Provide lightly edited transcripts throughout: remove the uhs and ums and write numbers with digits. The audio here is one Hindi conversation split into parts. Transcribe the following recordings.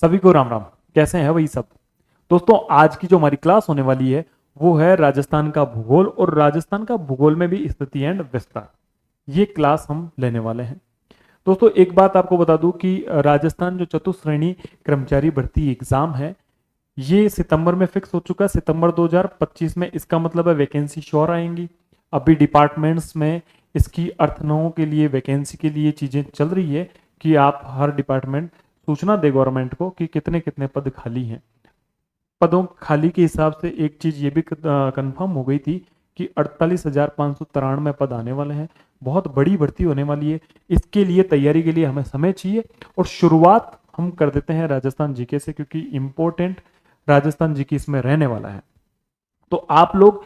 सभी को राम राम। कैसे हैं वही सब दोस्तों। आज की जो हमारी क्लास होने वाली है वो है राजस्थान का भूगोल, और राजस्थान का भूगोल में भी स्थिति एंड विस्तार, ये क्लास हम लेने वाले हैं। दोस्तों एक बात आपको बता दूं कि राजस्थान जो चतुश्रेणी कर्मचारी भर्ती एग्जाम है, ये सितंबर में फिक्स हो चुका है, सितंबर 2025 में। इसका मतलब है वैकेंसी श्योर आएंगी। अभी डिपार्टमेंट्स में इसकी अर्थनों के लिए वैकेंसी के लिए चीजें चल रही है कि आप हर डिपार्टमेंट सूचना दे गवर्नमेंट को कि कितने कितने पद खाली हैं। पदों खाली के हिसाब से एक चीज ये भी कंफर्म हो गई थी कि 48,593 पद आने वाले हैं। बहुत बड़ी भर्ती होने वाली है। इसके लिए तैयारी के लिए हमें समय चाहिए, और शुरुआत हम कर देते हैं राजस्थान जीके से, क्योंकि इंपॉर्टेंट राजस्थान जीके इसमें रहने वाला है। तो आप लोग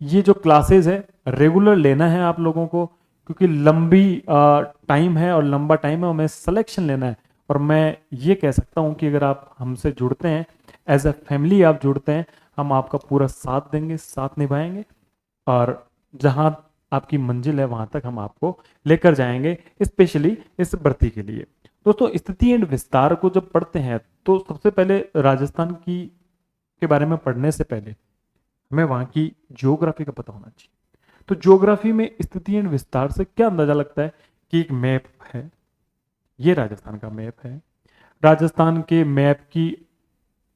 ये जो क्लासेस है रेगुलर लेना है आप लोगों को, क्योंकि लंबी टाइम है और लंबा टाइम है, हमें सिलेक्शन लेना है। और मैं ये कह सकता हूँ कि अगर आप हमसे जुड़ते हैं, एज अ फैमिली आप जुड़ते हैं, हम आपका पूरा साथ देंगे, साथ निभाएंगे, और जहां आपकी मंजिल है वहां तक हम आपको लेकर जाएंगे, स्पेशली इस भर्ती के लिए। दोस्तों स्थिति एंड विस्तार को जब पढ़ते हैं तो सबसे पहले राजस्थान की के बारे में पढ़ने से पहले हमें वहां की ज्योग्राफी का पता होना चाहिए। तो ज्योग्राफी में स्थिति एंड विस्तार से क्या अंदाजा लगता है कि एक मैप है, ये राजस्थान का मैप है। राजस्थान के मैप की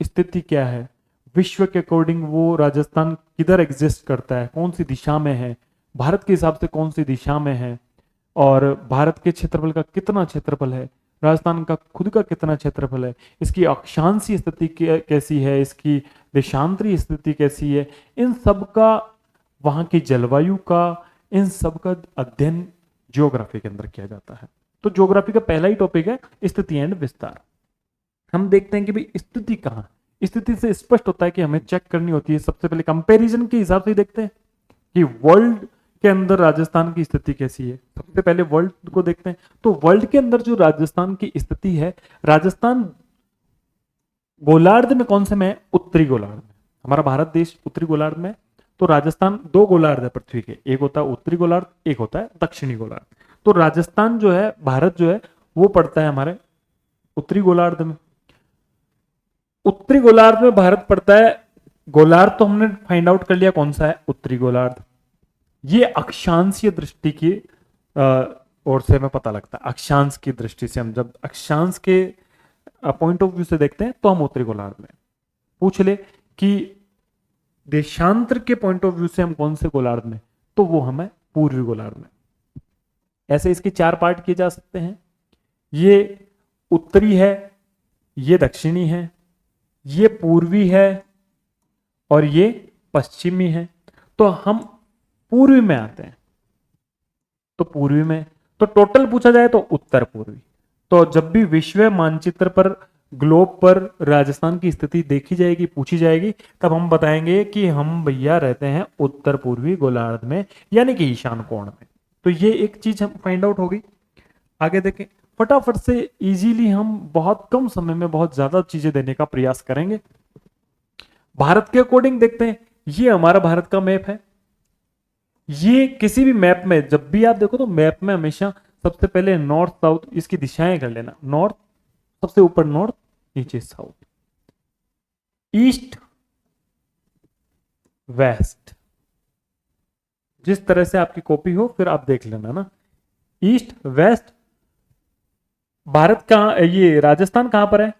स्थिति क्या है, विश्व के अकॉर्डिंग वो राजस्थान किधर एग्जिस्ट करता है, कौन सी दिशा में है, भारत के हिसाब से कौन सी दिशा में है, और भारत के क्षेत्रफल का कितना क्षेत्रफल है, राजस्थान का खुद का कितना क्षेत्रफल है, इसकी अक्षांशीय स्थिति कैसी है, इसकी देशांतरीय स्थिति कैसी है, इन सब का, वहां की जलवायु का, इन सब का अध्ययन ज्योग्राफी के अंदर किया जाता है। तो ज्योग्राफी का पहला ही टॉपिक है स्थिति एंड विस्तार। हम देखते हैं कि भाई स्थिति कहाँ है। स्थिति से स्पष्ट होता है कि हमें चेक करनी होती है, सबसे पहले कंपैरिजन के हिसाब से ही देखते हैं कि वर्ल्ड के अंदर राजस्थान की स्थिति कैसी है। सबसे पहले वर्ल्ड को देखते हैं, तो वर्ल्ड के अंदर जो राजस्थान की स्थिति है, राजस्थान गोलार्ध में कौन से में है? उत्तरी गोलार्ध में। हमारा भारत देश उत्तरी गोलार्ध में, तो राजस्थान दो गोलार्ध है पृथ्वी के, एक होता है उत्तरी गोलार्ध, एक होता है दक्षिणी गोलार्ध। तो राजस्थान जो है, भारत जो है, वो पड़ता है हमारे उत्तरी गोलार्ध में। उत्तरी गोलार्ध में भारत पड़ता है। गोलार्ध तो हमने फाइंड आउट कर लिया कौन सा है, उत्तरी गोलार्ध। ये अक्षांशीय दृष्टि की ओर से हमें पता लगता है। अक्षांश की दृष्टि से हम जब अक्षांश के पॉइंट ऑफ व्यू से देखते हैं तो हम उत्तरी गोलार्ध में। पूछ ले कि देशांतर के पॉइंट ऑफ व्यू से हम कौन से गोलार्ध में, तो वो हमें पूर्वी गोलार्ध में। ऐसे इसके चार पार्ट किए जा सकते हैं। ये उत्तरी है, ये दक्षिणी है, ये पूर्वी है, और ये पश्चिमी है। तो हम पूर्वी में आते हैं। तो पूर्वी में तो टोटल पूछा जाए तो उत्तर पूर्वी। तो जब भी विश्व मानचित्र पर, ग्लोब पर राजस्थान की स्थिति देखी जाएगी, पूछी जाएगी, तब हम बताएंगे कि हम भैया रहते हैं उत्तर पूर्वी गोलार्ध में, यानी कि ईशान कोण में। तो ये एक चीज हम फाइंड आउट हो गई। आगे देखें फटाफट से, इजीली हम बहुत कम समय में बहुत ज्यादा चीजें देने का प्रयास करेंगे। भारत के अकॉर्डिंग देखते हैं, ये हमारा भारत का मैप है। ये किसी भी मैप में जब भी आप देखो तो मैप में हमेशा सबसे पहले नॉर्थ साउथ इसकी दिशाएं कर लेना। नॉर्थ सबसे ऊपर नॉर्थ, नीचे साउथ, ईस्ट वेस्ट, जिस तरह से आपकी कॉपी हो फिर आप देख लेना ना। ईस्ट वेस्ट, भारत कहां, ये राजस्थान कहां पर है?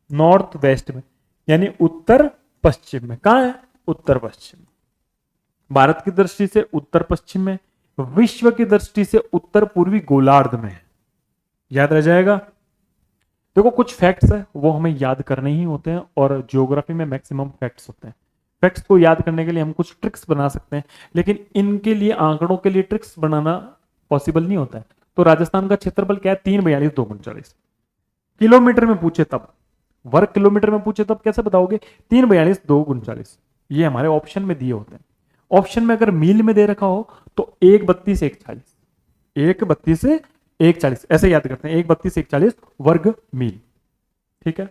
नॉर्थ वेस्ट में, यानी उत्तर पश्चिम में। कहां है? उत्तर पश्चिम। भारत की दृष्टि से उत्तर पश्चिम में, विश्व की दृष्टि से उत्तर पूर्वी गोलार्ध में है। याद रह जाएगा। देखो कुछ फैक्ट्स है वो हमें याद करने ही होते हैं, और ज्योग्राफी में मैक्सिमम फैक्ट्स होते हैं। फैक्ट्स को याद करने के लिए हम कुछ ट्रिक्स बना सकते हैं, लेकिन इनके लिए, आंकड़ों के लिए ट्रिक्स बनाना पॉसिबल नहीं होता है। तो राजस्थान का क्षेत्रफल क्या है? 342,239। किलोमीटर में पूछे तब, वर्ग किलोमीटर में पूछे तब कैसे बताओगे? 342,239। ये हमारे ऑप्शन में दिए होते हैं। ऑप्शन में अगर मील में दे रखा हो तो 132,140, 132,140 ऐसे याद करते हैं, 132,140 वर्ग मील। ठीक है।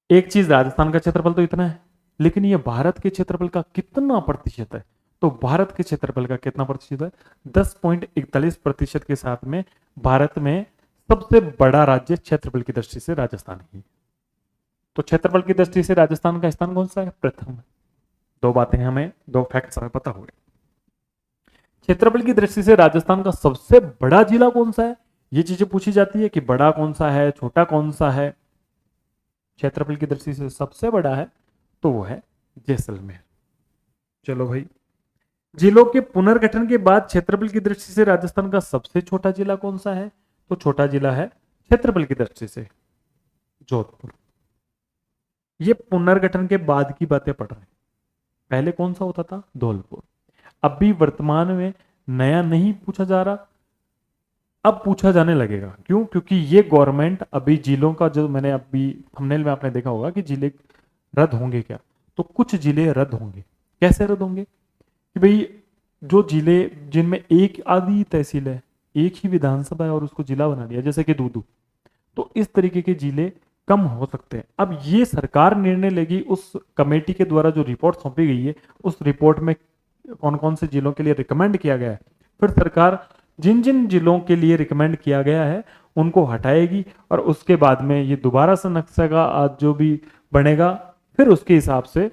एक चीज, राजस्थान का क्षेत्रफल तो इतना है, लेकिन ये भारत के क्षेत्रफल का कितना प्रतिशत है? तो भारत के क्षेत्रफल का कितना प्रतिशत है? 10.41% के साथ में भारत में सबसे बड़ा राज्य क्षेत्रफल की दृष्टि से राजस्थान ही है। तो क्षेत्रफल की दृष्टि से राजस्थान का स्थान कौन सा है? प्रथम है। दो बातें हमें, दो फैक्ट्स हमें पता हुए। क्षेत्रफल की दृष्टि से राजस्थान का सबसे बड़ा जिला कौन सा है? ये चीजें पूछी जाती है कि बड़ा कौन सा है, छोटा कौन सा है। क्षेत्रफल की दृष्टि से सबसे बड़ा है तो वो है जैसलमेर। चलो भाई, जिलों के पुनर्गठन के बाद क्षेत्रफल की दृष्टि से राजस्थान का सबसे छोटा जिला कौन सा है? तो छोटा जिला है क्षेत्रफल की दृष्टि से जोधपुर। ये पुनर्गठन के बाद की बातें पढ़ रहे हैं। पहले कौन सा होता था? धौलपुर। अभी वर्तमान में नया नहीं पूछा जा रहा, अब पूछा जाने लगेगा। क्यों? क्योंकि ये गवर्नमेंट अभी जिलों का, जो मैंने अभी थंबनेल में आपने देखा होगा कि जिले रद्द होंगे क्या, तो कुछ जिले रद्द होंगे। कैसे रद्द होंगे? कि भाई जो जिले जिनमें एक आधी तहसील है, एक ही विधानसभा है और उसको जिला बना दिया, जैसे कि दूदू, तो इस तरीके के जिले कम हो सकते हैं। अब ये सरकार निर्णय लेगी, उस कमेटी के द्वारा जो रिपोर्ट सौंपी गई है, उस रिपोर्ट में कौन कौन से जिलों के लिए रिकमेंड किया गया है, फिर सरकार जिन जिन जिलों के लिए रिकमेंड किया गया है उनको हटाएगी और उसके बाद में ये दोबारा से नक्शा का आज जो भी बनेगा, फिर उसके हिसाब से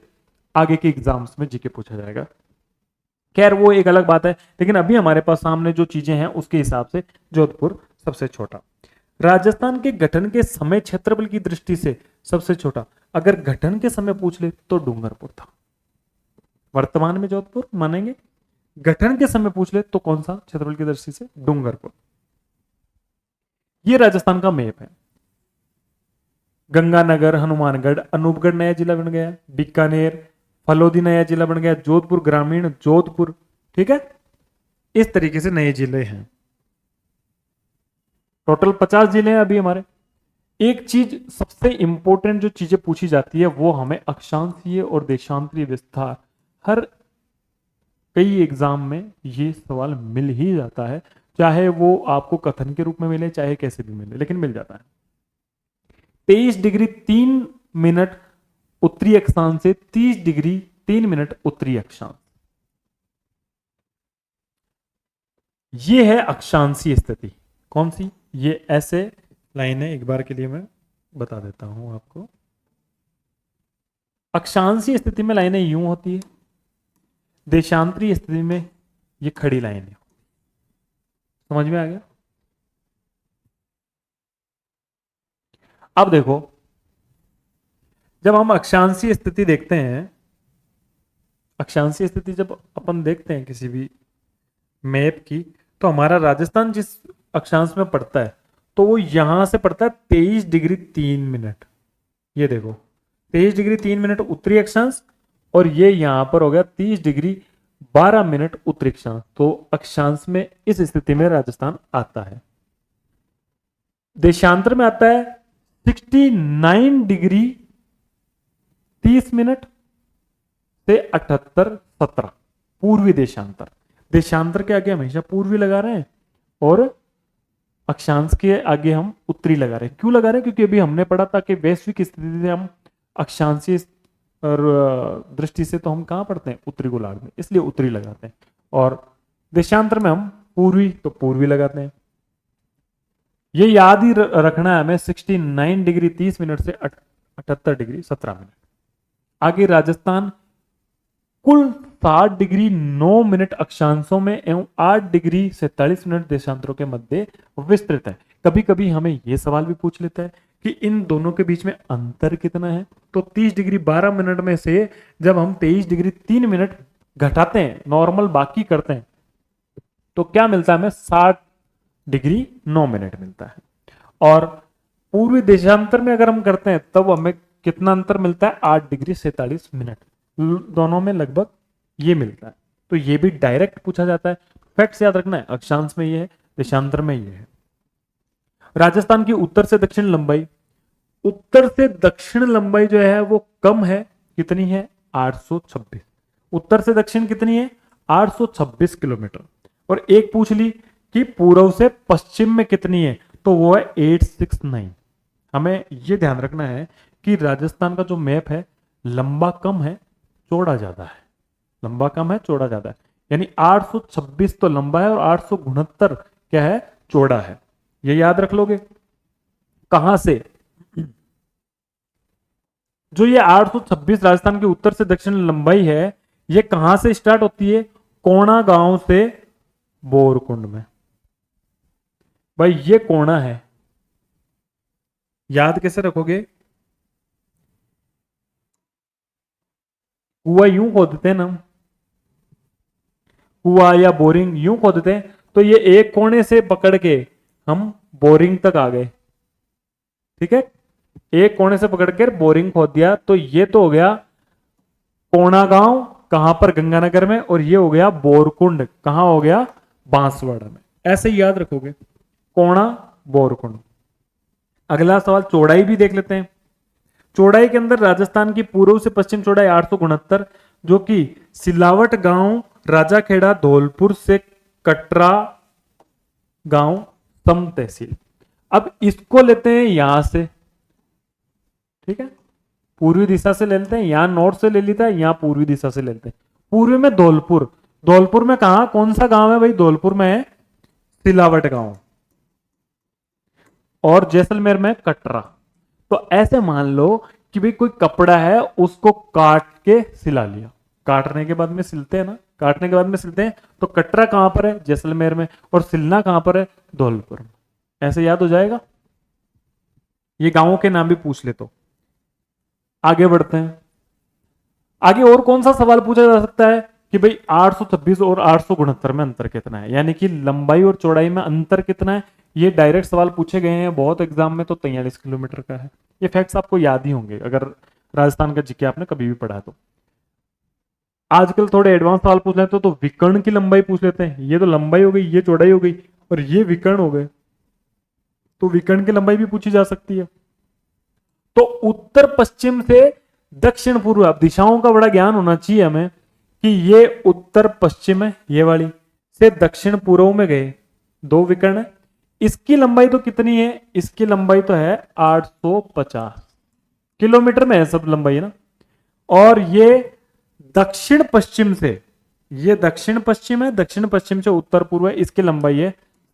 आगे के एग्जाम्स में जीके पूछा जाएगा। खैर वो एक अलग बात है, लेकिन अभी हमारे पास सामने जो चीजें हैं उसके हिसाब से जोधपुर सबसे छोटा। राजस्थान के गठन के समय क्षेत्रफल की दृष्टि से सबसे छोटा, अगर गठन के समय पूछ ले तो डूंगरपुर था। वर्तमान में जोधपुर मानेंगे, गठन के समय पूछ ले तो कौन सा क्षेत्रफल की दृष्टि से? डूंगरपुर। ये राजस्थान का मैप है। गंगानगर, हनुमानगढ़, अनूपगढ़ नया जिला बन गया, बीकानेर, फलोदी नया जिला बन गया, जोधपुर ग्रामीण, जोधपुर, ठीक है। इस तरीके से नए जिले हैं। टोटल 50 जिले हैं अभी हमारे। एक चीज सबसे इंपॉर्टेंट जो चीजें पूछी जाती है वो हमें अक्षांशीय और देशांतरीय विस्तार, हर कई एग्जाम में ये सवाल मिल ही जाता है, चाहे वो आपको कथन के रूप में मिले चाहे कैसे भी मिले, लेकिन मिल जाता है। 23 डिग्री 3 मिनट उत्तरी अक्षांश से 30 डिग्री 3 मिनट उत्तरी अक्षांश, ये है अक्षांशीय स्थिति। कौन सी? ये ऐसे लाइन है, एक बार के लिए मैं बता देता हूं आपको। अक्षांशीय स्थिति में लाइनें यूं होती है, देशांतरीय स्थिति में ये खड़ी लाइन है। समझ में आ गया? अब देखो, जब हम अक्षांशीय स्थिति देखते हैं, अक्षांशीय स्थिति जब अपन देखते हैं किसी भी मैप की, तो हमारा राजस्थान जिस अक्षांश में पड़ता है तो वो यहां से पड़ता है 23 डिग्री 3 मिनट। ये देखो 23 डिग्री 3 मिनट उत्तरी अक्षांश, और ये यहां पर हो गया 30 डिग्री 12 मिनट उत्तरी अक्षांश। तो अक्षांश में इस स्थिति में राजस्थान आता है। देशांतर में आता है 69 डिग्री 30 मिनट से 78 17, पूर्वी देशांतर। देशांतर के आगे हमेशा पूर्वी लगा रहे हैं और अक्षांश के आगे हम उत्तरी लगा रहे हैं। क्यों लगा रहे हैं? क्योंकि अभी हमने पढ़ा था कि वैश्विक स्थिति से हम अक्षांशीय और दृष्टि से तो हम कहां पढ़ते हैं? उत्तरी गोलार्ध में, इसलिए उत्तरी लगाते हैं। और देशांतर में हम पूर्वी, तो पूर्वी लगाते हैं। ये याद ही रखना है हमें, 69 डिग्री 30 मिनट से 78 डिग्री 17 मिनट। आगे राजस्थान कुल 60 डिग्री 9 मिनट अक्षांशों में एवं 8 डिग्री 47 मिनट देशांतरों के मध्य विस्तृत है। कभी कभी हमें यह सवाल भी पूछ लेता है कि इन दोनों के बीच में अंतर कितना है। तो 30 डिग्री 12 मिनट में से जब हम 23 डिग्री 3 मिनट घटाते हैं, नॉर्मल बाकी करते हैं, तो क्या मिलता है हमें? 60 डिग्री 9 मिनट मिलता है। और पूर्वी देशांतर में अगर हम करते हैं तब हमें कितना अंतर मिलता है? 8 डिग्री 47 मिनट। दोनों में लगभग ये मिलता है। तो ये भी डायरेक्ट पूछा जाता है। फैक्ट्स याद रखना है, अक्षांश में ये है, देशांतर में ये है। राजस्थान की उत्तर से दक्षिण लंबाई, उत्तर से दक्षिण लंबाई जो है वो कम है। कितनी है? 826। उत्तर से दक्षिण कितनी है? 826 किलोमीटर। और एक पूछ ली कि पूर्व से पश्चिम में कितनी है, तो वो है 869। हमें यह ध्यान रखना है कि राजस्थान का जो मैप है लंबा कम है, चौड़ा ज्यादा है। लंबा कम है, चौड़ा ज्यादा है, यानी 826 तो लंबा है और 869 क्या है? चौड़ा है। ये याद रख लोगे। कहां से, जो ये 826 राजस्थान के उत्तर से दक्षिण लंबाई है, ये कहां से स्टार्ट होती है? कोणा गांव से बोरकुंड में। भाई ये कोणा है, याद कैसे रखोगे? कुआ यूं खोदते हैं ना, कुआ या बोरिंग यूं खोदते हैं, तो ये एक कोने से पकड़ के हम बोरिंग तक आ गए। ठीक है, एक कोने से पकड़ के बोरिंग खोद दिया, तो ये तो हो गया कोणा गांव, कहां पर? गंगानगर में। और ये हो गया बोरकुंड, कहां हो गया? बांसवाड़ा में। ऐसे ही याद रखोगे, कोणा बोरकुंड। अगला सवाल चौड़ाई भी देख लेते हैं। चौड़ाई के अंदर राजस्थान की पूर्व से पश्चिम चौड़ाई 869, जो कि सिलावट गांव, राजाखेड़ा, धौलपुर से कटरा गांव, सम तहसील। अब इसको लेते हैं यहां से, ठीक है, पूर्वी दिशा से ले लेते हैं, यहां नॉर्थ से ले लेता है, यहां पूर्वी दिशा से ले लेते हैं। पूर्वी में धौलपुर, धौलपुर में कहा, कौन सा गांव है भाई? धौलपुर में है सिलावट गांव, और जैसलमेर में कटरा। तो ऐसे मान लो कि भाई कोई कपड़ा है, उसको काट के सिला लिया, काटने के बाद में सिलते हैं ना, काटने के बाद में सिलते हैं, तो कटरा कहां पर है? जैसलमेर में। और सिलना कहां पर है? धौलपुर में। ऐसे याद हो जाएगा। ये गांवों के नाम भी पूछ ले। तो आगे बढ़ते हैं। आगे और कौन सा सवाल पूछा जा सकता है कि भाई 826 और 869 में अंतर कितना है, यानी कि लंबाई और चौड़ाई में अंतर कितना है? ये डायरेक्ट सवाल पूछे गए हैं बहुत एग्जाम में, तो 43 किलोमीटर का है। ये फैक्ट्स आपको याद ही होंगे अगर राजस्थान का जीके आपने कभी भी पढ़ा तो। आजकल थोड़े एडवांस सवाल पूछ लेते तो विकर्ण की लंबाई पूछ लेते हैं। ये तो लंबाई हो गई, ये चौड़ाई हो गई, और ये विकर्ण हो गए, तो विकर्ण की लंबाई भी पूछी जा सकती है। तो उत्तर पश्चिम से दक्षिण पूर्व, अब दिशाओं का बड़ा ज्ञान होना चाहिए हमें कि ये उत्तर पश्चिम है, ये वाली से दक्षिण पूर्व में गए, दो विकर्ण है। इसकी लंबाई तो कितनी है? इसकी लंबाई तो है 850 किलोमीटर में है, सब लंबाई है ना। और ये दक्षिण पश्चिम से, ये दक्षिण पश्चिम है, दक्षिण पश्चिम से उत्तर पूर्व है, इसकी लंबाई है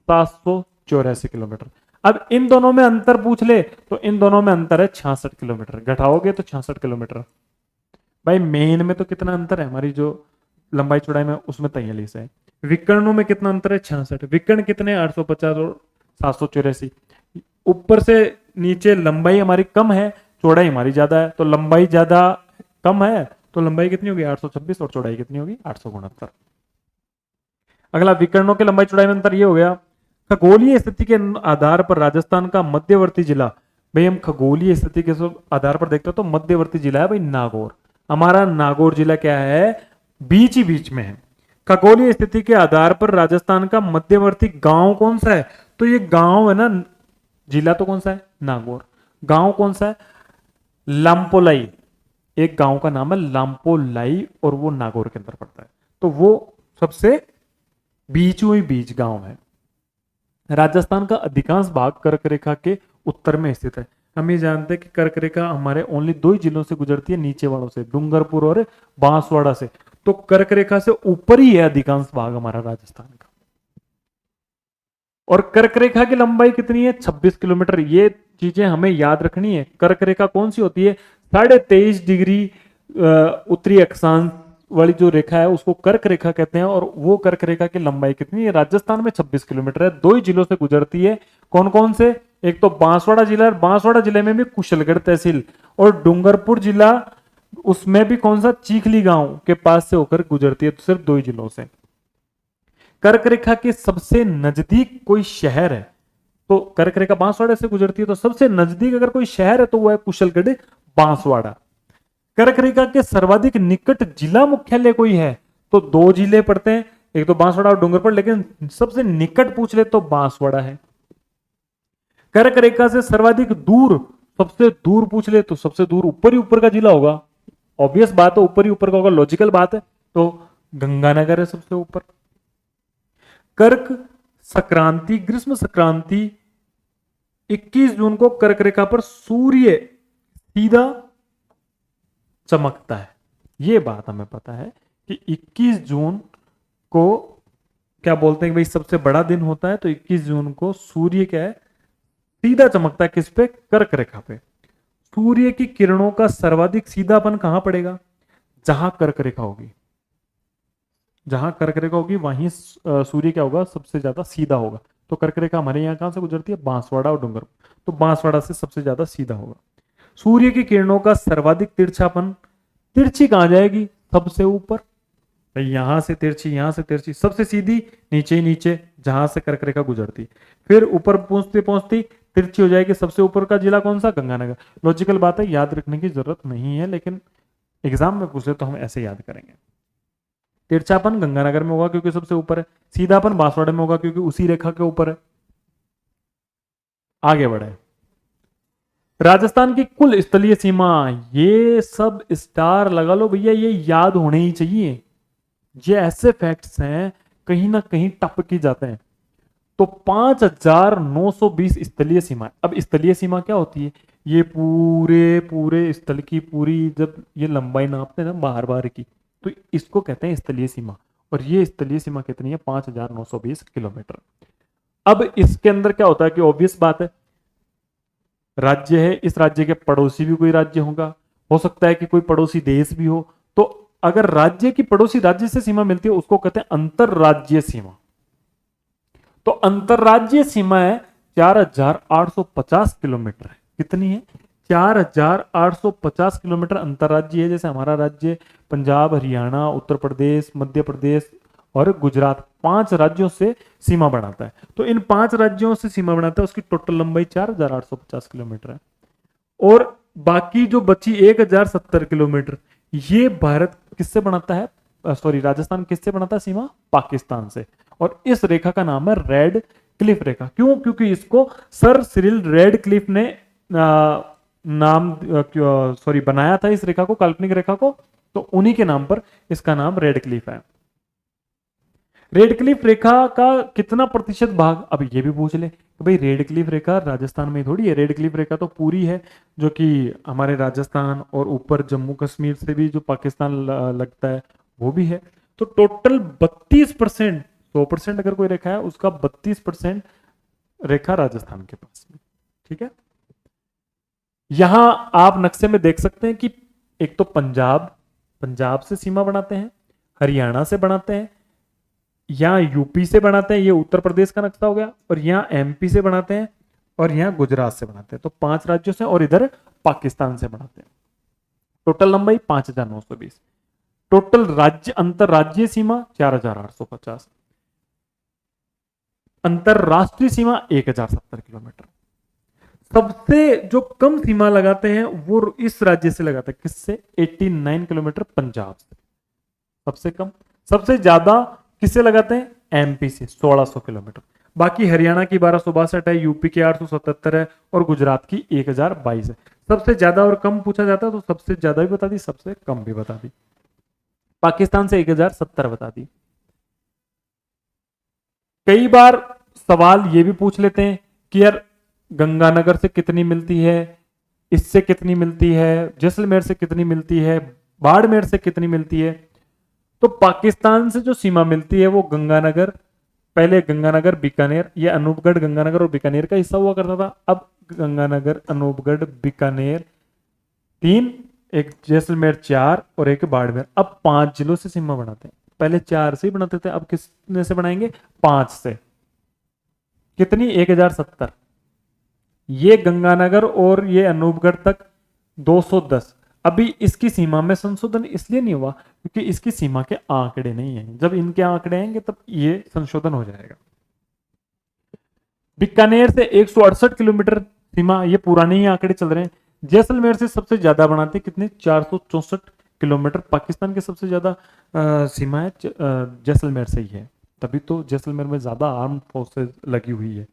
784 किलोमीटर। अब इन दोनों में अंतर पूछ ले, तो इन दोनों में अंतर है 66 किलोमीटर, घटाओगे तो 66 किलोमीटर। भाई मेन में तो कितना अंतर है? हमारी जो लंबाई चौड़ाई में, उसमें 43 है। विकर्णों में कितना अंतर है? 66। विकर्ण कितने? 850 और 784। ऊपर से नीचे लंबाई हमारी कम है, चौड़ाई हमारी ज्यादा है, तो लंबाई ज्यादा कम है, तो लंबाई कितनी होगी? 826, और चौड़ाई कितनी होगी? 869। अगला विकर्णों के लंबाई चौड़ाई में अंतर ये हो गया। खगोलीय स्थिति के आधार पर राजस्थान का मध्यवर्ती जिला, भाई हम खगोलीय स्थिति के आधार पर देखते हो तो मध्यवर्ती जिला है भाई नागौर। हमारा नागौर जिला क्या है? बीच ही बीच में है। खगोलीय स्थिति के आधार पर राजस्थान का मध्यवर्ती गांव कौन सा है? तो ये गांव है ना, जिला तो कौन सा है? नागौर। गांव कौन सा है? लामपोलाई, एक गांव का नाम है लामपोलाई, और वो नागौर के अंदर पड़ता है, तो वो सबसे बीचों ही बीच गांव है। राजस्थान का अधिकांश भाग कर्क रेखा के उत्तर में स्थित है। हम ये जानते हैं कि कर्क रेखा हमारे ओनली दो ही जिलों से गुजरती है, नीचे वालों से, डूंगरपुर और बांसवाड़ा से। तो कर्क रेखा से ऊपर ही है अधिकांश भाग हमारा राजस्थान का। और कर्क रेखा की लंबाई कितनी है? 26 किलोमीटर। ये चीजें हमें याद रखनी है। कर्क रेखा कौन सी होती है? 23.5 डिग्री उत्तरी अक्षांश वाली जो रेखा है उसको कर्क रेखा कहते हैं। और वो कर्क रेखा की लंबाई कितनी है? राजस्थान में 26 किलोमीटर है। दो ही जिलों से गुजरती है। कौन कौन से? एक तो बांसवाड़ा जिला, बांसवाड़ा जिले में भी कुशलगढ़ तहसील, और डूंगरपुर जिला, उसमें भी कौन सा? चीखली गांव के पास से होकर गुजरती है। तो सिर्फ दो ही जिलों से। कर्क रेखा के सबसे नजदीक कोई शहर है, तो कर्क रेखा बांसवाड़ा से गुजरती है, तो सबसे नजदीक अगर कोई शहर है तो वो है कुशलगढ़ बांसवाड़ा। कर्क रेखा के सर्वाधिक निकट जिला मुख्यालय कोई है, तो दो जिले पड़ते हैं, एक तो बांसवाड़ा और डूंगरपुर, लेकिन सबसे निकट पूछ ले तो बांसवाड़ा है। कर्क रेखा से सर्वाधिक दूर, सबसे दूर पूछ ले तो सबसे दूर ऊपर ही ऊपर का जिला होगा। ऑब्वियस बात है, ऊपर ही ऊपर का होगा, लॉजिकल बात है, तो गंगानगर है सबसे ऊपर। कर्क संक्रांति, ग्रीष्म संक्रांति 21 जून को कर्क रेखा पर सूर्य सीधा चमकता है। यह बात हमें पता है कि 21 जून को क्या बोलते हैं कि भाई सबसे बड़ा दिन होता है, तो 21 जून को सूर्य क्या है, सीधा चमकता है किस पे, कर्क रेखा पे। सूर्य की किरणों का सर्वाधिक सीधापन कहां पड़ेगा, जहां कर्क रेखा होगी। जहां कर्क रेखा होगी वहीं सूर्य क्या होगा, सबसे ज्यादा सीधा होगा। तो कर्क रेखा हमारे यहाँ कहां से गुजरती है, बांसवाड़ा और डूंगरपुर, तो बांसवाड़ा से सबसे ज्यादा सीधा होगा। सूर्य की किरणों का सर्वाधिक तिरछापन, तिरछी कहां जाएगी, सबसे ऊपर। तो यहां से तिरछी, यहां से तिरछी, सबसे सीधी नीचे ही नीचे, जहां से कर्क रेखा गुजरती, फिर ऊपर पहुंचती पहुंचती तिरछी हो जाएगी। सबसे ऊपर का जिला कौन सा, गंगानगर। लॉजिकल बात है, याद रखने की जरूरत नहीं है, लेकिन एग्जाम में पूछे तो हम ऐसे याद करेंगे। तिरछापन गंगानगर में होगा क्योंकि सबसे ऊपर है, सीधापन बांसवाड़ा में होगा क्योंकि उसी रेखा के ऊपर है। आगे बढ़े, राजस्थान की कुल स्थलीय सीमा, ये सब स्टार लगा लो भैया, ये याद होने ही चाहिए। ये ऐसे फैक्ट्स हैं कहीं ना कहीं टप की जाते हैं। तो 5,920 स्थलीय सीमा। अब स्थलीय सीमा क्या होती है, ये पूरे पूरे स्थल की पूरी, जब ये लंबाई नापते हैं ना बाहर बाहर की, तो इसको कहते हैं स्थलीय सीमा। और ये स्थलीय सीमा कितनी है, 5,920 किलोमीटर। अब इसके अंदर क्या होता है कि ऑब्वियस बात है, राज्य है, इस राज्य के पड़ोसी भी कोई राज्य होगा, हो सकता है कि कोई पड़ोसी देश भी हो। तो अगर राज्य की पड़ोसी राज्य से सीमा मिलती है उसको कहते हैं अंतरराज्यीय सीमा। तो अंतरराज्यीय सीमा है 4,850 किलोमीटर है। कितनी है, 4,850 किलोमीटर अंतरराज्यीय है। जैसे हमारा राज्य पंजाब, हरियाणा, उत्तर प्रदेश, मध्य प्रदेश और गुजरात, 5 राज्यों से सीमा बनाता है। तो इन 5 राज्यों से सीमा बनाता है, उसकी टोटल लंबाई 4,850 किलोमीटर है। और बाकी जो बची 1,070 किलोमीटर, ये भारत किससे बनाता है, सॉरी राजस्थान किससे बनाता है सीमा, पाकिस्तान से। और इस रेखा का नाम है रेड क्लिफ रेखा। क्यों, क्योंकि इसको सर सिरिल रेड क्लिफ ने नाम सॉरी बनाया था इस रेखा को, काल्पनिक रेखा को, तो उन्हीं के नाम पर इसका नाम रेड क्लिफ है। रेड क्लिफ रेखा का कितना प्रतिशत भाग, अब ये भी पूछ ले कि भाई रेड क्लिफ रेखा राजस्थान में थोड़ी है, रेड क्लिफ रेखा तो पूरी है, जो कि हमारे राजस्थान और ऊपर जम्मू कश्मीर से भी जो पाकिस्तान लगता है वो भी है। तो टोटल 32%, 100% अगर कोई रेखा है उसका 32% रेखा राजस्थान के पास में। ठीक है, यहां आप नक्शे में देख सकते हैं कि एक तो पंजाब, पंजाब से सीमा बनाते हैं, हरियाणा से बनाते हैं, यहाँ यूपी से बनाते हैं, ये उत्तर प्रदेश का नक्शा हो गया, और यहाँ एमपी से बनाते हैं, और यहाँ गुजरात से बनाते हैं। तो 5 राज्यों से, और इधर पाकिस्तान से बनाते हैं। टोटल लंबाई 5,920, टोटल राज्य अंतरराज्यीय सीमा 4,850, अंतरराष्ट्रीय सीमा 1,070 किलोमीटर। सबसे जो कम सीमा लगाते हैं वो इस राज्य से लगाते हैं, किससे, 89 किलोमीटर पंजाब से सबसे कम। सबसे ज्यादा किससे लगाते हैं, एमपी से 1,600 किलोमीटर। बाकी हरियाणा की 1,262 है, यूपी की 877 है, और गुजरात की 1,022 है। सबसे ज्यादा और कम पूछा जाता है तो सबसे ज्यादा भी बता दी, सबसे कम भी बता दी। पाकिस्तान से 1,070 बता दी। कई बार सवाल ये भी पूछ लेते हैं कि यार गंगानगर से कितनी मिलती है, इससे कितनी मिलती है, जैसलमेर से कितनी मिलती है, बाड़मेर से कितनी मिलती है। तो पाकिस्तान से जो सीमा मिलती है वो गंगानगर, पहले गंगानगर बीकानेर, ये अनूपगढ़ गंगानगर और बीकानेर का हिस्सा हुआ करता था। अब गंगानगर, अनूपगढ़, बीकानेर 3, एक जैसलमेर 4 और एक बाड़मेर, अब 5 जिलों से सीमा बनाते हैं। पहले 4 से ही बनाते थे, अब किसने से बनाएंगे, 5 से। कितनी, 1,070। ये गंगानगर और ये अनूपगढ़ तक 210। अभी इसकी सीमा में संशोधन इसलिए नहीं हुआ क्योंकि इसकी सीमा के आंकड़े नहीं है। जब इनके आंकड़े आएंगे तब ये संशोधन हो जाएगा। बीकानेर से 168 किलोमीटर सीमा, ये पुराने ही आंकड़े चल रहे हैं। जैसलमेर से सबसे ज्यादा बनाते कितने, 464 किलोमीटर। पाकिस्तान की सबसे ज्यादा सीमा है जैसलमेर से ही है, तभी तो जैसलमेर में ज्यादा आर्म फोर्सेस लगी हुई है।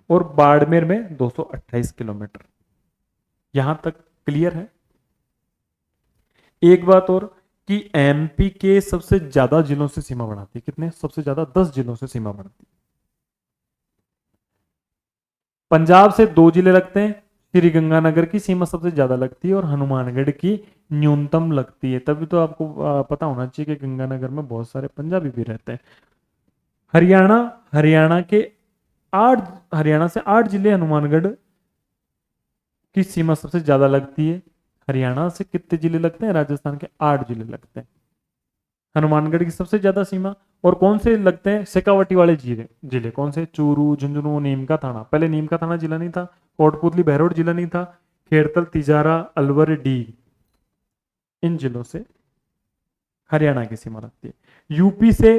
और बाड़मेर में 228 किलोमीटर। यहां तक क्लियर है। एक बात और कि एमपी के सबसे ज्यादा जिलों से सीमा बनाती है, कितने, सबसे ज्यादा 10 जिलों से सीमा बनाती है। पंजाब से 2 जिले लगते हैं, श्री गंगानगर की सीमा सबसे ज्यादा लगती है और हनुमानगढ़ की न्यूनतम लगती है। तभी तो आपको पता होना चाहिए कि गंगानगर में बहुत सारे पंजाबी भी रहते हैं। हरियाणा, हरियाणा के 8, हरियाणा से 8 जिले हनुमानगढ़ की सीमा सबसे ज्यादा लगती है। हरियाणा से कितने जिले लगते हैं? राजस्थान के 8 जिले लगते हैं। हनुमानगढ़ की सबसे ज्यादा सीमा। और कौन से लगते हैं? शेखावटी वाले जिले। जिले कौन से? चूरू, झुंझुनू, नीमका थाना। पहले नीमका थाना जिला नहीं था, कोटपुतली बहरोड जिला नहीं था, खेड़तल, तिजारा, अलवर, डीग, इन जिलों से हरियाणा की सीमा लगती है। यूपी से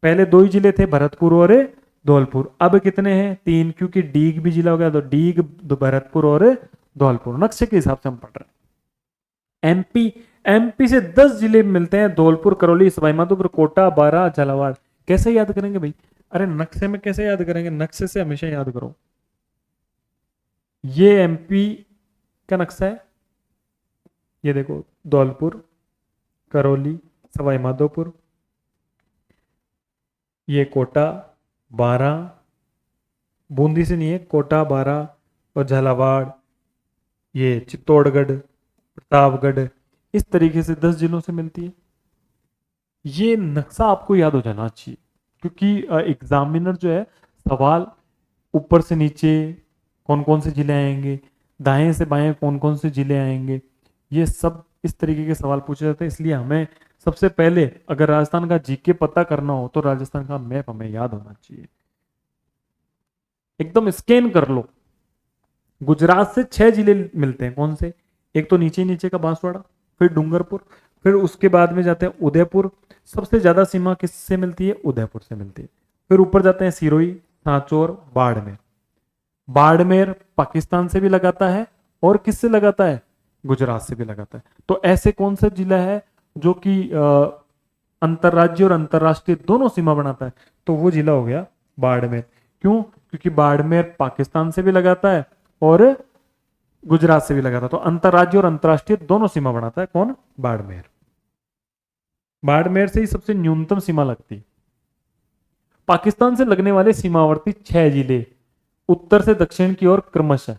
पहले 2 ही जिले थे, भरतपुर और धौलपुर। अब कितने हैं? 3, क्योंकि डीग भी जिला हो गया, तो डीग, भरतपुर और धौलपुर। नक्शे के हिसाब से हम पढ़ रहे हैं। एमपी, एमपी से 10 जिले मिलते हैं, धौलपुर, करौली, सवाईमाधोपुर, कोटा, बारां, झालावाड़। कैसे याद करेंगे भाई? अरे नक्शे में कैसे याद करेंगे? नक्शे से हमेशा याद करो। ये एमपी का नक्शा है, ये देखो, धौलपुर, करौली, सवाईमाधोपुर, ये कोटा, बारां, बूंदी से नहीं है, कोटा, बारां और झालावाड़, ये चित्तौड़गढ़, प्रतापगढ़, इस तरीके से 10 जिलों से मिलती है। ये नक्शा आपको याद हो जाना चाहिए, क्योंकि एग्जामिनर जो है सवाल ऊपर से नीचे कौन कौन से जिले आएंगे, दाएं से बाएं कौन कौन से जिले आएंगे, ये सब इस तरीके के सवाल पूछे जाते हैं। इसलिए हमें सबसे पहले अगर राजस्थान का जीके पता करना हो तो राजस्थान का मैप हमें याद होना चाहिए। एकदम स्कैन कर लो। गुजरात से 6 जिले मिलते हैं, कौन से? एक तो नीचे नीचे का बांसवाड़ा, फिर डूंगरपुर, फिर उसके बाद में जाते हैं उदयपुर। सबसे ज्यादा सीमा किससे मिलती है? उदयपुर से मिलती है। फिर ऊपर जाते हैं सिरोही, सांचौर, बाड़मेर। बाड़मेर पाकिस्तान से भी लगाता है और किससे लगाता है? गुजरात से भी लगाता है। तो ऐसे कौन सा जिला है जो कि अंतर्राज्यीय और अंतर्राष्ट्रीय दोनों सीमा बनाता है? तो वो जिला हो गया बाड़मेर। क्यों? क्योंकि बाड़मेर पाकिस्तान से भी लगाता है और गुजरात से भी लगाता है। तो अंतर्राज्यीय और अंतर्राष्ट्रीय दोनों सीमा बनाता है कौन? बाड़मेर। बाड़मेर से ही सबसे न्यूनतम सीमा लगती। पाकिस्तान से लगने वाले सीमावर्ती 6 जिले उत्तर से दक्षिण की ओर क्रमशः,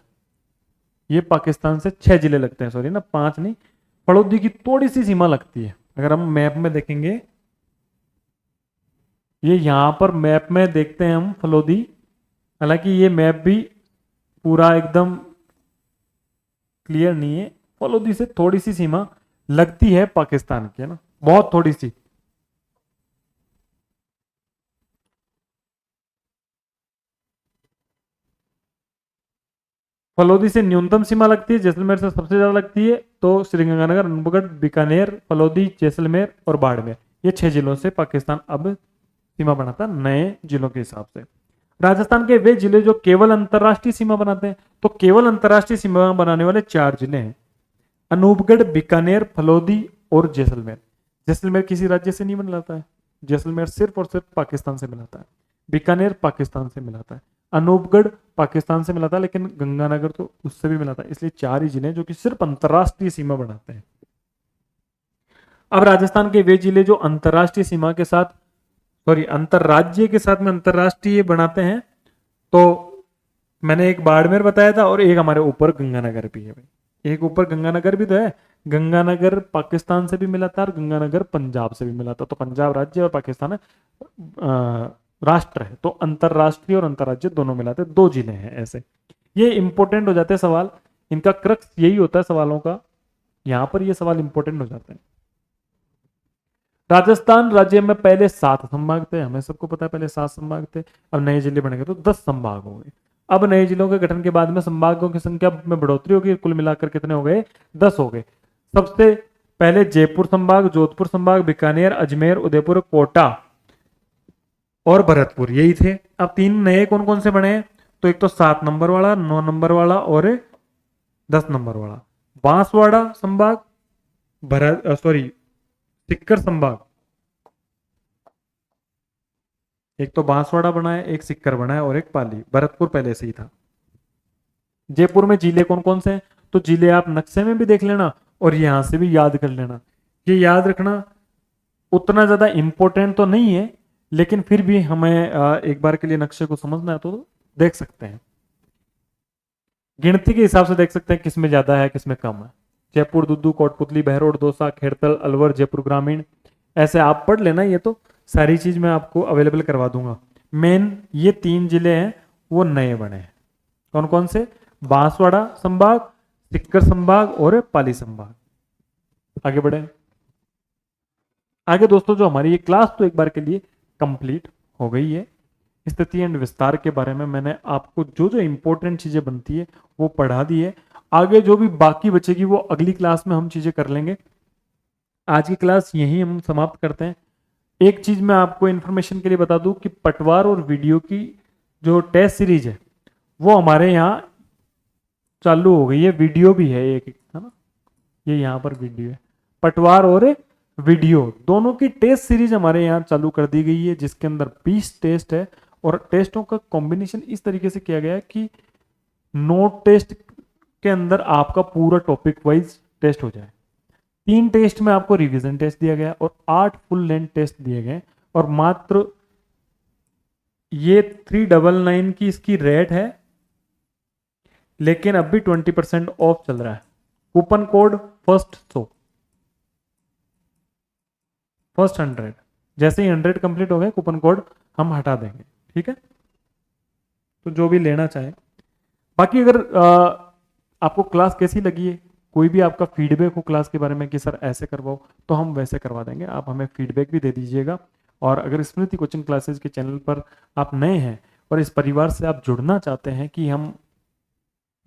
ये पाकिस्तान से 6 जिले लगते हैं, सॉरी ना, 5 नहीं। फलोदी की थोड़ी सी सीमा लगती है, अगर हम मैप में देखेंगे, ये यहां पर मैप में देखते हैं हम फलोदी। हालांकि ये मैप भी पूरा एकदम क्लियर नहीं है। फलोदी से थोड़ी सी सीमा लगती है पाकिस्तान की, है ना, बहुत थोड़ी सी। फलोदी से न्यूनतम सीमा लगती है, जैसलमेर से सबसे ज्यादा लगती है। तो श्रीगंगानगर, अनूपगढ़, बीकानेर, फलोदी, जैसलमेर और बाड़मेर, ये 6 जिलों से पाकिस्तान अब सीमा बनाता है नए जिलों के हिसाब से। राजस्थान के वे जिले जो केवल अंतरराष्ट्रीय सीमा बनाते हैं, तो केवल अंतरराष्ट्रीय सीमा बनाने वाले 4 जिले हैं, अनूपगढ़, बीकानेर, फलोदी और जैसलमेर। जैसलमेर किसी राज्य से नहीं मिलाता है, जैसलमेर सिर्फ और सिर्फ पाकिस्तान से मिलाता है। बीकानेर पाकिस्तान से मिलाता है, अनूपगढ़ पाकिस्तान से मिलाता है, लेकिन गंगानगर तो उससे भी मिलाता है। इसलिए 4 ही जिले जो कि सिर्फ अंतरराष्ट्रीय सीमा बनाते हैं। अब राजस्थान के वे जिले जो अंतरराष्ट्रीय सीमा के साथ, सॉरी, अंतरराज्य के साथ में अंतरराष्ट्रीय बनाते हैं, तो मैंने एक बाड़मेर बताया था और एक हमारे ऊपर गंगानगर भी है भाई। एक ऊपर गंगानगर भी तो है। गंगानगर पाकिस्तान से भी मिला था और गंगानगर पंजाब से भी मिला था। तो पंजाब राज्य और पाकिस्तान राष्ट्र है, तो अंतरराष्ट्रीय और अंतरराज्य दोनों मिलाते, 2 जिले हैं ऐसे। ये इंपॉर्टेंट हो जाते हैं सवाल, इनका क्रक्स यही होता है सवालों का, यहां पर ये सवाल इंपॉर्टेंट हो जाते हैं। राजस्थान राज्य में पहले 7 संभाग थे, हमें सबको पता है, पहले 7 संभाग थे। अब नए जिले बन गए तो 10 संभाग हो गए। अब नए जिलों के गठन के बाद में संभागों की संख्या में बढ़ोतरी होगी, कुल मिलाकर कितने हो गए? 10 हो गए। सबसे पहले जयपुर संभाग, जोधपुर संभाग, बीकानेर, अजमेर, उदयपुर, कोटा और भरतपुर, यही थे। अब 3 नए कौन कौन से बने? तो एक तो 7 नंबर वाला, 9 नंबर वाला और 10 नंबर वाला। बांसवाड़ा संभाग, सिक्कर संभाग, एक तो बांसवाड़ा बना है, एक सिक्कर बना है और एक पाली। भरतपुर पहले से ही था। जयपुर में जिले कौन कौन से हैं? तो जिले आप नक्शे में भी देख लेना और यहां से भी याद कर लेना। ये याद रखना उतना ज्यादा इंपॉर्टेंट तो नहीं है, लेकिन फिर भी हमें एक बार के लिए नक्शे को समझना है तो देख सकते हैं। गिनती के हिसाब से देख सकते हैं किसमें ज्यादा है किसमें कम है। जयपुर, दुद्दू, कोटपुतली, बहरोड, दौसा, खेड़तल, अलवर, जयपुर ग्रामीण, ऐसे आप पढ़ लेना। ये तो सारी चीज मैं आपको अवेलेबल करवा दूंगा। मेन ये 3 जिले हैं वो नए बने हैं। कौन कौन से? बांसवाड़ा संभाग, सीकर संभाग और पाली संभाग। आगे बढ़े। आगे दोस्तों जो हमारी ये क्लास तो एक बार के लिए कंप्लीट हो गई है। स्थिति एंड विस्तार के बारे में मैंने आपको जो जो इंपॉर्टेंट चीजें बनती है वो पढ़ा दी है। आगे जो भी बाकी बचेगी वो अगली क्लास में हम चीजें कर लेंगे। आज की क्लास यहीं हम समाप्त करते हैं। एक चीज मैं आपको इन्फॉर्मेशन के लिए बता दूं कि पटवार और वीडियो की जो टेस्ट सीरीज है वो हमारे यहाँ चालू हो गई है। वीडियो भी है एक, है ना, ये यहाँ पर वीडियो है। पटवार और वीडियो दोनों की टेस्ट सीरीज हमारे यहाँ चालू कर दी गई है, जिसके अंदर 20 टेस्ट है और टेस्टों का कॉम्बिनेशन इस तरीके से किया गया है कि नोट टेस्ट के अंदर आपका पूरा टॉपिक वाइज टेस्ट हो जाए। 3 टेस्ट में आपको रिवीजन टेस्ट दिया गया और 8 फुल लेंथ टेस्ट दिए गए और मात्र ये 399 की इसकी रेट है, लेकिन अब भी 20% ऑफ चल रहा है। कूपन कोड फर्स्ट 100, जैसे ही 100 कंप्लीट हो गए कूपन कोड हम हटा देंगे। ठीक है, तो जो भी लेना चाहे। बाकी अगर आपको क्लास कैसी लगी है, कोई भी आपका फीडबैक हो क्लास के बारे में कि सर ऐसे करवाओ, तो हम वैसे करवा देंगे। आप हमें फीडबैक भी दे दीजिएगा। और अगर स्मृति कोचिंग क्लासेस के चैनल पर आप नए हैं और इस परिवार से आप जुड़ना चाहते हैं कि हम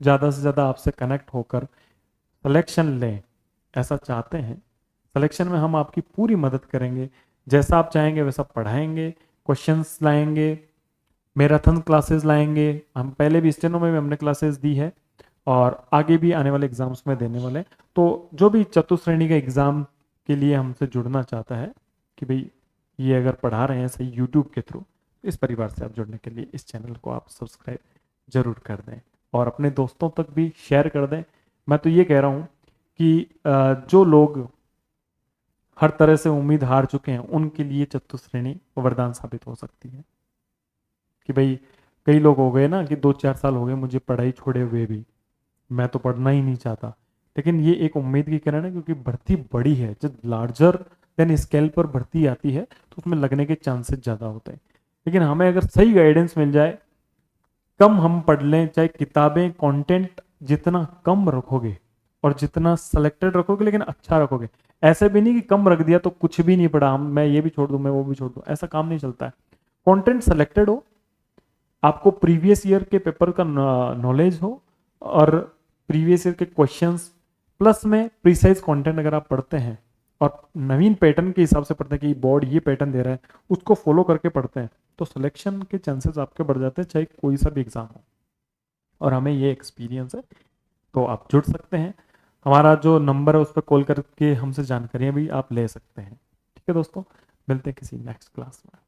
ज़्यादा से ज़्यादा आपसे कनेक्ट होकर सिलेक्शन लें, ऐसा चाहते हैं, सिलेक्शन में हम आपकी पूरी मदद करेंगे। जैसा आप चाहेंगे वैसा पढ़ाएंगे, क्वेश्चंस लाएंगे, मैराथन क्लासेस लाएंगे। हम पहले भी स्टेनो में भी हमने क्लासेस दी है और आगे भी आने वाले एग्जाम्स में देने वाले हैं। तो जो भी चतुश्रेणी का एग्जाम के लिए हमसे जुड़ना चाहता है कि भाई ये अगर पढ़ा रहे हैं सही यूट्यूब के थ्रू, इस परिवार से आप जुड़ने के लिए इस चैनल को आप सब्सक्राइब जरूर कर दें और अपने दोस्तों तक भी शेयर कर दें। मैं तो ये कह रहा हूँ कि जो लोग हर तरह से उम्मीद हार चुके हैं उनके लिए चतुश्रेणी वरदान साबित हो सकती है। कि भाई कई लोग हो गए ना कि 2-4 साल हो गए मुझे पढ़ाई छोड़े हुए भी, मैं तो पढ़ना ही नहीं चाहता, लेकिन ये एक उम्मीद की किरण है, क्योंकि भर्ती बड़ी है। जब लार्जर देन स्केल पर भर्ती आती है तो उसमें लगने के चांसेस ज़्यादा होते हैं। लेकिन हमें अगर सही गाइडेंस मिल जाए, कम हम पढ़ लें, चाहे किताबें कंटेंट जितना कम रखोगे और जितना सेलेक्टेड रखोगे लेकिन अच्छा रखोगे, ऐसे भी नहीं कि कम रख दिया तो कुछ भी नहीं पढ़ा, हम मैं ये भी छोड़ दूं मैं वो भी छोड़ दूं, ऐसा काम नहीं चलता है। कंटेंट सेलेक्टेड हो, आपको प्रीवियस ईयर के पेपर का नॉलेज हो और प्रीवियस ईयर के क्वेश्चंस प्लस में प्रीसाइज कंटेंट अगर आप पढ़ते हैं और नवीन पैटर्न के हिसाब से पढ़ते हैं कि बोर्ड ये पैटर्न दे रहा है, उसको फॉलो करके पढ़ते हैं, तो सिलेक्शन के चांसेस आपके बढ़ जाते हैं, चाहे कोई सा भी एग्जाम हो। और हमें ये एक्सपीरियंस है, तो आप जुड़ सकते हैं। हमारा जो नंबर है उस पर कॉल करके हमसे जानकारियाँ भी आप ले सकते हैं। ठीक है दोस्तों, मिलते हैं किसी नेक्स्ट क्लास में।